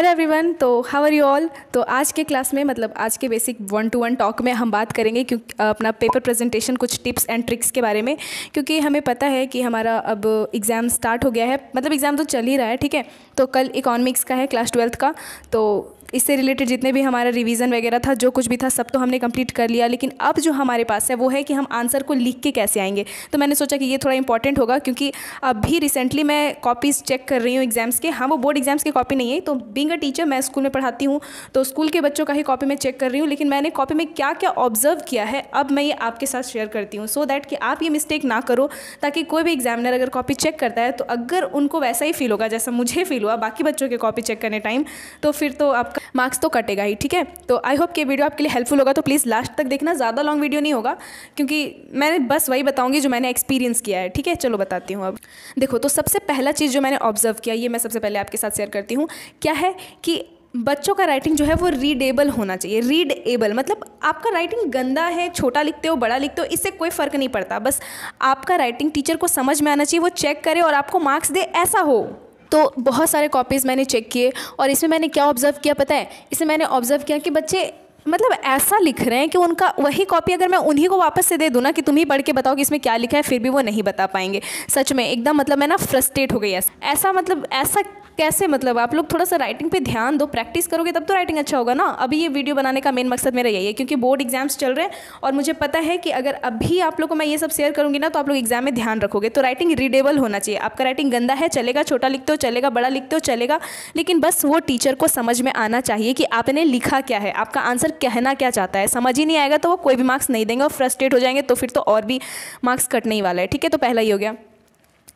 Hello everyone, तो how are you all. तो आज के क्लास में मतलब आज के बेसिक 1-to-1 टॉक में हम बात करेंगे क्योंकि अपना पेपर प्रेजेंटेशन कुछ टिप्स एंड ट्रिक्स के बारे में, क्योंकि हमें पता है कि हमारा अब एग्ज़ाम स्टार्ट हो गया है, मतलब एग्ज़ाम तो चल ही रहा है, ठीक है। तो कल इकोनॉमिक्स का है, क्लास 12th का, तो इससे रिलेटेड जितने भी हमारा रिवीजन वगैरह था, जो कुछ भी था, सब तो हमने कंप्लीट कर लिया। लेकिन अब जो हमारे पास है वो है कि हम आंसर को लिख के कैसे आएंगे। तो मैंने सोचा कि ये थोड़ा इंपॉर्टेंट होगा, क्योंकि अभी रिसेंटली मैं कॉपीज़ चेक कर रही हूँ एग्जाम्स के। हाँ, वो बोर्ड एग्जाम्स की कॉपी नहीं है, तो बीइंग अ टीचर मैं स्कूल में पढ़ाती हूँ, तो स्कूल के बच्चों का ही कॉपी में चेक कर रही हूँ। लेकिन मैंने कॉपी में क्या क्या ऑब्जर्व किया है, अब मैं ये आपके साथ शेयर करती हूँ, सो दैट कि आप ये मिस्टेक ना करो, ताकि कोई भी एग्जामिनर अगर कॉपी चेक करता है तो अगर उनको वैसा ही फील होगा जैसा मुझे फील हुआ बाकी बच्चों के कॉपी चेक करने टाइम, तो फिर तो आपका मार्क्स तो कटेगा ही, ठीक है। तो आई होप कि वीडियो आपके लिए हेल्पफुल होगा, तो प्लीज़ लास्ट तक देखना, ज़्यादा लॉन्ग वीडियो नहीं होगा, क्योंकि मैंने बस वही बताऊंगी जो मैंने एक्सपीरियंस किया है, ठीक है। चलो बताती हूँ। अब देखो, तो सबसे पहला चीज़ जो मैंने ऑब्जर्व किया, ये मैं सबसे पहले आपके साथ शेयर करती हूँ, क्या है कि बच्चों का राइटिंग जो है वो रीडेबल होना चाहिए। रीडेबल मतलब आपका राइटिंग गंदा है, छोटा लिखते हो, बड़ा लिखते हो, इससे कोई फ़र्क नहीं पड़ता, बस आपका राइटिंग टीचर को समझ में आना चाहिए, वो चेक करे और आपको मार्क्स दे, ऐसा हो। तो बहुत सारे कॉपीज़ मैंने चेक किए, और इसमें मैंने क्या ऑब्ज़र्व किया पता है, इसमें मैंने ऑब्ज़र्व किया कि बच्चे मतलब ऐसा लिख रहे हैं कि उनका वही कॉपी अगर मैं उन्हीं को वापस से दे दूँ ना कि तुम ही पढ़ के बताओ कि इसमें क्या लिखा है, फिर भी वो नहीं बता पाएंगे। सच में एकदम मतलब मैं ना फ्रस्ट्रेट हो गई। ऐसा मतलब ऐसा कैसे, मतलब आप लोग थोड़ा सा राइटिंग पे ध्यान दो, प्रैक्टिस करोगे तब तो राइटिंग अच्छा होगा ना। अभी ये वीडियो बनाने का मेन मकसद मेरा यही है, क्योंकि बोर्ड एग्जाम्स चल रहे हैं और मुझे पता है कि अगर अभी आप लोग को मैं ये सब शेयर करूँगी ना तो आप लोग एग्जाम में ध्यान रखोगे। तो राइटिंग रीडेबल होना चाहिए। आपका राइटिंग गंदा है चलेगा, छोटा लिखते हो चलेगा, बड़ा लिखते हो चलेगा, लेकिन बस वो टीचर को समझ में आना चाहिए कि आपने लिखा क्या है, आपका आंसर कहना क्या चाहता है। समझ ही नहीं आएगा तो वो कोई भी मार्क्स नहीं देंगे और फ्रस्ट्रेट हो जाएंगे, तो फिर तो और भी मार्क्स कटने ही वाला है, ठीक है। तो पहला ही हो गया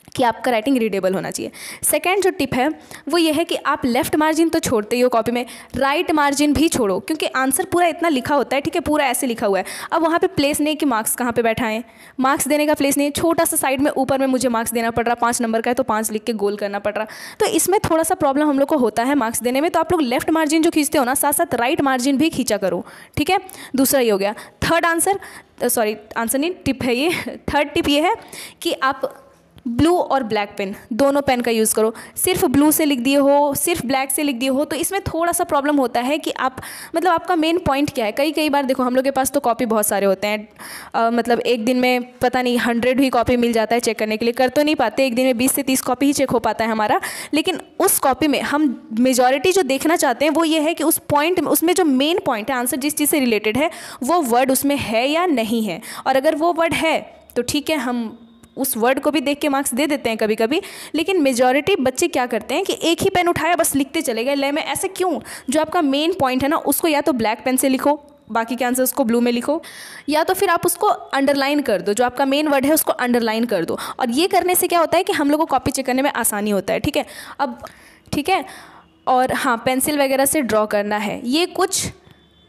कि आपका राइटिंग रीडेबल होना चाहिए। सेकंड जो टिप है वो ये है कि आप लेफ्ट मार्जिन तो छोड़ते ही हो कॉपी में, राइट मार्जिन भी छोड़ो, क्योंकि आंसर पूरा इतना लिखा होता है, ठीक है, पूरा ऐसे लिखा हुआ है। अब वहाँ पे प्लेस नहीं कि मार्क्स कहाँ पे बैठाएं, मार्क्स देने का प्लेस नहीं है, छोटा सा साइड में ऊपर में मुझे मार्क्स देना पड़ रहा, 5 नंबर का है तो 5 लिख के गोल करना पड़ रहा। तो इसमें थोड़ा सा प्रॉब्लम हम लोग को होता है मार्क्स देने में। तो आप लोग लेफ्ट मार्जिन जो खींचते हो ना, साथ साथ राइट मार्जिन भी खींचा करो, ठीक है। दूसरा ये हो गया। थर्ड आंसर नहीं, टिप है ये। थर्ड टिप ये है कि आप ब्लू और ब्लैक पेन, दोनों पेन का यूज़ करो। सिर्फ ब्लू से लिख दिए हो, सिर्फ ब्लैक से लिख दिए हो, तो इसमें थोड़ा सा प्रॉब्लम होता है कि आप मतलब आपका मेन पॉइंट क्या है। कई बार देखो, हम लोग के पास तो कॉपी बहुत सारे होते हैं, मतलब एक दिन में पता नहीं 100 ही कॉपी मिल जाता है चेक करने के लिए, कर तो नहीं पाते, एक दिन में 20 से 30 कॉपी ही चेक हो पाता है हमारा। लेकिन उस कॉपी में हम मेजॉरिटी जो देखना चाहते हैं वो ये है कि उस पॉइंट में, उसमें जो मेन पॉइंट है, आंसर जिस चीज़ से रिलेटेड है, वो वर्ड उसमें है या नहीं है। और अगर वो वर्ड है तो ठीक है, हम उस वर्ड को भी देख के मार्क्स दे देते हैं कभी कभी। लेकिन मेजॉरिटी बच्चे क्या करते हैं कि एक ही पेन उठाया, बस लिखते चले गए ले में। ऐसे क्यों? जो आपका मेन पॉइंट है ना, उसको या तो ब्लैक पेन से लिखो, बाकी के आंसर उसको ब्लू में लिखो, या तो फिर आप उसको अंडरलाइन कर दो, जो आपका मेन वर्ड है उसको अंडरलाइन कर दो। और ये करने से क्या होता है कि हम लोग को कॉपी चेक करने में आसानी होता है, ठीक है। अब ठीक है, और हाँ, पेंसिल वगैरह से ड्रॉ करना है। ये कुछ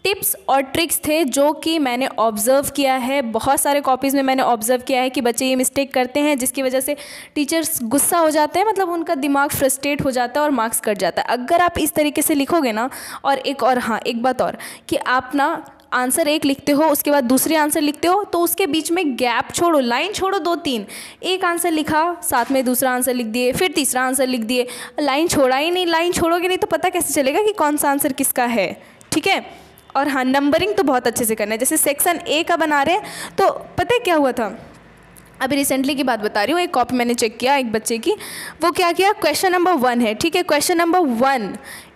टिप्स और ट्रिक्स थे जो कि मैंने ऑब्ज़र्व किया है। बहुत सारे कॉपीज़ में मैंने ऑब्ज़र्व किया है कि बच्चे ये मिस्टेक करते हैं, जिसकी वजह से टीचर्स गुस्सा हो जाते हैं, मतलब उनका दिमाग फ्रस्ट्रेट हो जाता है और मार्क्स कट जाता है। अगर आप इस तरीके से लिखोगे ना, और एक बात और कि आप ना आंसर एक लिखते हो, उसके बाद दूसरे आंसर लिखते हो, तो उसके बीच में गैप छोड़ो, लाइन छोड़ो 2-3। एक आंसर लिखा, साथ में दूसरा आंसर लिख दिए, फिर तीसरा आंसर लिख दिए, लाइन छोड़ा ही नहीं। लाइन छोड़ोगे नहीं तो पता कैसे चलेगा कि कौन सा आंसर किसका है, ठीक है। और हाँ, नंबरिंग तो बहुत अच्छे से करना है। जैसे सेक्शन ए का बना रहे हैं, तो पता है क्या हुआ था, अभी रिसेंटली की बात बता रही हूँ। एक कॉपी मैंने चेक किया एक बच्चे की, वो क्या किया, क्वेश्चन नंबर 1 है, ठीक है, क्वेश्चन नंबर 1,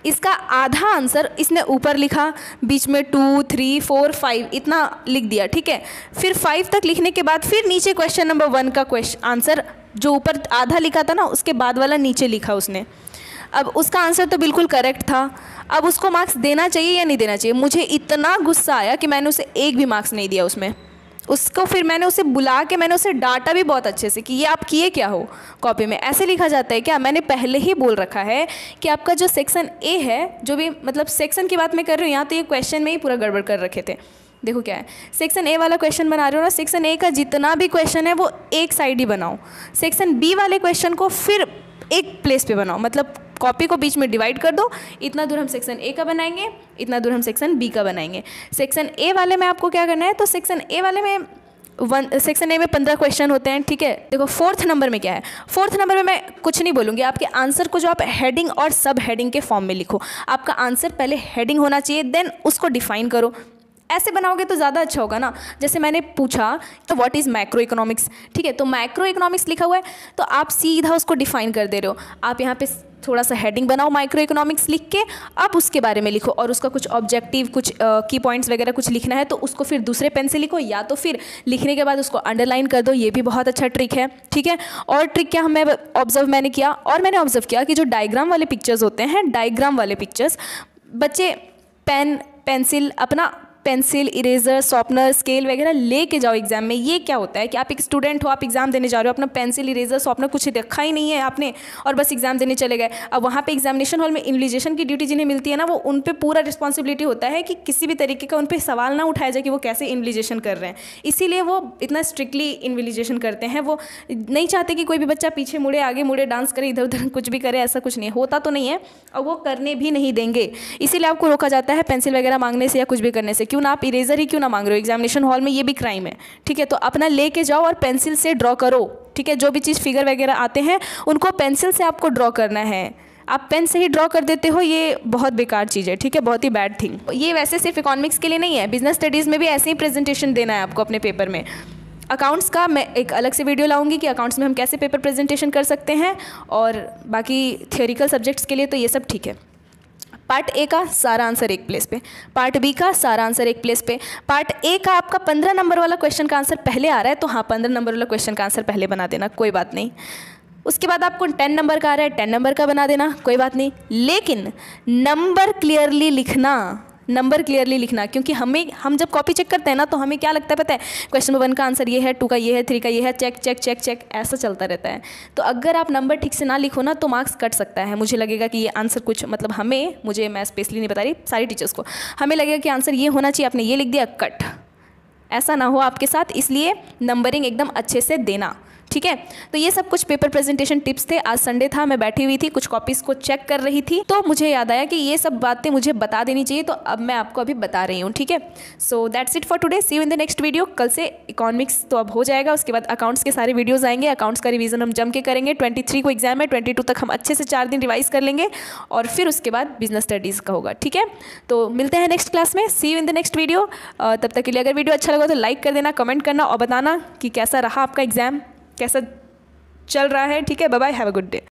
इसका आधा आंसर इसने ऊपर लिखा, बीच में 2, 3, 4, 5 इतना लिख दिया, ठीक है। फिर 5 तक लिखने के बाद फिर नीचे क्वेश्चन नंबर 1 का आंसर जो ऊपर आधा लिखा था ना, उसके बाद वाला नीचे लिखा उसने। अब उसका आंसर तो बिल्कुल करेक्ट था। अब उसको मार्क्स देना चाहिए या नहीं देना चाहिए? मुझे इतना गुस्सा आया कि मैंने उसे एक भी मार्क्स नहीं दिया उसमें। उसको फिर मैंने उसे बुला के मैंने उसे डांटा भी बहुत अच्छे से कि ये आप किए क्या हो, कॉपी में ऐसे लिखा जाता है क्या? मैंने पहले ही बोल रखा है कि आपका जो सेक्शन ए है, जो भी मतलब सेक्शन की बात मैं कर रही हूँ, यहाँ तो ये क्वेश्चन में ही पूरा गड़बड़ कर रखे थे। देखो क्या है, सेक्शन ए वाला क्वेश्चन बना रहे हो ना, सेक्शन ए का जितना भी क्वेश्चन है वो एक साइड ही बनाओ। सेक्शन बी वाले क्वेश्चन को फिर एक प्लेस पे बनाओ, मतलब कॉपी को बीच में डिवाइड कर दो। इतना दूर हम सेक्शन ए का बनाएंगे, इतना दूर हम सेक्शन बी का बनाएंगे। सेक्शन ए वाले में आपको क्या करना है, तो सेक्शन ए वाले में सेक्शन ए में 15 क्वेश्चन होते हैं, ठीक है। देखो 4th नंबर में क्या है, 4th नंबर में मैं कुछ नहीं बोलूँगी, आपके आंसर को जो आप हेडिंग और सब हेडिंग के फॉर्म में लिखो। आपका आंसर पहले हेडिंग होना चाहिए, देन उसको डिफाइन करो। ऐसे बनाओगे तो ज़्यादा अच्छा होगा ना। जैसे मैंने पूछा तो व्हाट इज़ मैक्रो इकोनॉमिक्स, ठीक है, तो मैक्रो इकोनॉमिक्स लिखा हुआ है तो आप सीधा उसको डिफाइन कर दे रहे हो। आप यहाँ पे थोड़ा सा हेडिंग बनाओ माइक्रो इकोनॉमिक्स लिख के, अब उसके बारे में लिखो और उसका कुछ ऑब्जेक्टिव, कुछ की पॉइंट्स वगैरह कुछ लिखना है तो उसको फिर दूसरे पेन से लिखो, या तो फिर लिखने के बाद उसको अंडरलाइन कर दो। ये भी बहुत अच्छा ट्रिक है, ठीक है। और ट्रिक क्या मैंने किया, और मैंने ऑब्जर्व किया कि जो डायग्राम वाले पिक्चर्स होते हैं, डायग्राम वाले पिक्चर्स बच्चे पेंसिल, इरेजर, शॉर्पनर, स्केल वगैरह लेके जाओ एग्जाम में। ये क्या होता है कि आप एक स्टूडेंट हो, आप एग्जाम देने जा रहे हो, अपना पेंसिल, इरेजर, शॉर्पनर कुछ रखा ही नहीं है आपने और बस एग्जाम देने चले गए। अब वहाँ पे एग्जामिनेशन हॉल में इन्विजिलेशन की ड्यूटी जिन्हें मिलती है ना, वो उन पे पूरा रिस्पॉन्सिबिलिटी होता है कि किसी भी तरीके का उन पर सवाल ना उठाया जाए कि वो कैसे इन्विजिलेशन कर रहे हैं। इसीलिए वो इतना स्ट्रिक्टली इन्विजिलेशन करते हैं। वो नहीं चाहते कि कोई भी बच्चा पीछे मुड़े, आगे मुड़े, डांस करे, इधर उधर कुछ भी करे, ऐसा कुछ नहीं होता तो नहीं है और वो करने भी नहीं देंगे। इसीलिए आपको रोका जाता है पेंसिल वगैरह मांगने से या कुछ भी करने से। क्यों ना आप इरेजर ही क्यों ना मांग रहे हो एग्जामिनेशन हॉल में, ये भी क्राइम है, ठीक है। तो अपना लेके जाओ और पेंसिल से ड्रॉ करो, ठीक है। जो भी चीज़ फिगर वगैरह आते हैं उनको पेंसिल से आपको ड्रॉ करना है। आप पेन से ही ड्रॉ कर देते हो, ये बहुत बेकार चीज़ है, ठीक है, बहुत ही बैड थिंग। ये वैसे सिर्फ इकोनॉमिक्स के लिए नहीं है, बिजनेस स्टडीज़ में भी ऐसे ही प्रेजेंटेशन देना है आपको अपने पेपर में। अकाउंट्स का मैं एक अलग से वीडियो लाऊंगी कि अकाउंट्स में हम कैसे पेपर प्रेजेंटेशन कर सकते हैं, और बाकी थियोरिकल सब्जेक्ट्स के लिए तो ये सब ठीक है। पार्ट ए का सारा आंसर एक प्लेस पे, पार्ट बी का सारा आंसर एक प्लेस पे। पार्ट ए का आपका 15 नंबर वाला क्वेश्चन का आंसर पहले आ रहा है तो हाँ 15 नंबर वाला क्वेश्चन का आंसर पहले बना देना, कोई बात नहीं। उसके बाद आपको 10 नंबर का आ रहा है, 10 नंबर का बना देना, कोई बात नहीं। लेकिन नंबर क्लियरली लिखना, क्योंकि हम जब कॉपी चेक करते हैं ना तो हमें क्या लगता है पता है, क्वेश्चन 1 का आंसर ये है, 2 का ये है, 3 का ये है, चेक चेक चेक चेक, ऐसा चलता रहता है। तो अगर आप नंबर ठीक से ना लिखो ना तो मार्क्स कट सकता है। मुझे लगेगा कि ये आंसर कुछ मतलब मैं स्पेशली नहीं बता रही, सारी टीचर्स को हमें लगेगा कि आंसर ये होना चाहिए, आपने ये लिख दिया, कट। ऐसा ना हो आपके साथ, इसलिए नंबरिंग एकदम अच्छे से देना, ठीक है। तो ये सब कुछ पेपर प्रेजेंटेशन टिप्स थे। आज संडे था, मैं बैठी हुई थी, कुछ कॉपीज़ को चेक कर रही थी तो मुझे याद आया कि ये सब बातें मुझे बता देनी चाहिए, तो अब मैं आपको अभी बता रही हूँ, ठीक है। So that's it for today, see you in the next video. कल से इकोनॉमिक्स तो अब हो जाएगा, उसके बाद अकाउंट्स के सारे वीडियोज़ आएंगे। अकाउंट्स का रिवीजन हम जम के करेंगे। 23 को एग्जाम है, 22 तक हम अच्छे से 4 दिन रिवाइज कर लेंगे और फिर उसके बाद बिजनेस स्टडीज़ का होगा, ठीक है। तो मिलते हैं नेक्स्ट क्लास में, see you in the next video. तब तक के लिए अगर वीडियो अच्छा लगा तो लाइक कर देना, कमेंट करना और बताना कि कैसा रहा आपका एग्ज़ाम, कैसा चल रहा है, ठीक है। Bye bye, have a good day.